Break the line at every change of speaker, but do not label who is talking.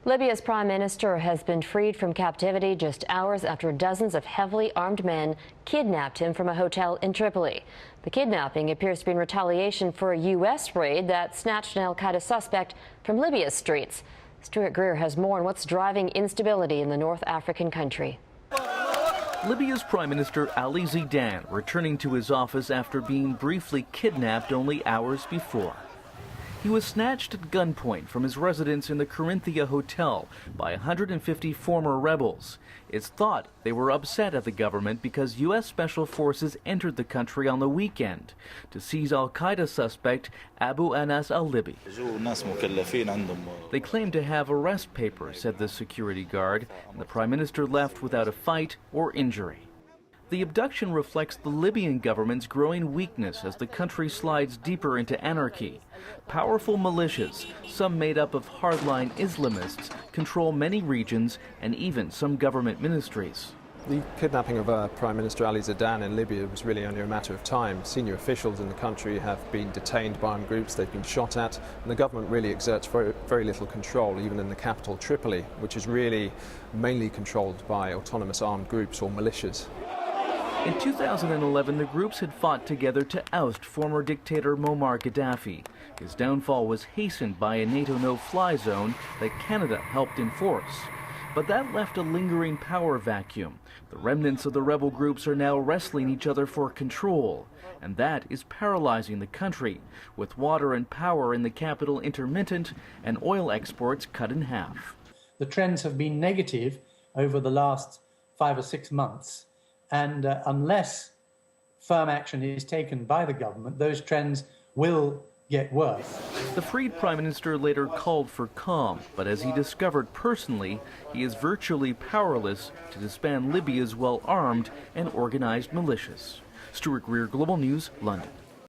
Libya's prime minister has been freed from captivity just hours after dozens of heavily armed men kidnapped him from a hotel in Tripoli. The kidnapping appears to be in retaliation for a U.S. raid that snatched an al-Qaeda suspect from Libya's streets. Stuart Greer has more on what's driving instability in the North African country.
Libya's Prime Minister Ali Zidane returning to his office after being briefly kidnapped only hours before. He was snatched at gunpoint from his residence in the Corinthia Hotel by 150 former rebels. It's thought they were upset at the government because U.S. Special Forces entered the country on the weekend to seize al-Qaeda suspect Abu Anas al-Libi. They claimed to have arrest papers, said the security guard, and the Prime Minister left without a fight or injury. The abduction reflects the Libyan government's growing weakness as the country slides deeper into anarchy. Powerful militias, some made up of hardline Islamists, control many regions and even some government ministries.
The kidnapping of Prime Minister Ali Zidane in Libya was really only a matter of time. Senior officials in the country have been detained by armed groups, they've been shot at, and the government really exerts very little control, even in the capital Tripoli, which is really mainly controlled by autonomous armed groups or militias.
In 2011, the groups had fought together to oust former dictator Muammar Gaddafi. His downfall was hastened by a NATO no-fly zone that Canada helped enforce. But that left a lingering power vacuum. The remnants of the rebel groups are now wrestling each other for control, and that is paralyzing the country, with water and power in the capital intermittent and oil exports cut in half.
The trends have been negative over the last 5 or 6 months. And unless firm action is taken by the government, those trends will get worse.
The freed prime minister later called for calm, but as he discovered personally, he is virtually powerless to disband Libya's well-armed and organized militias. Stuart Greer, Global News, London.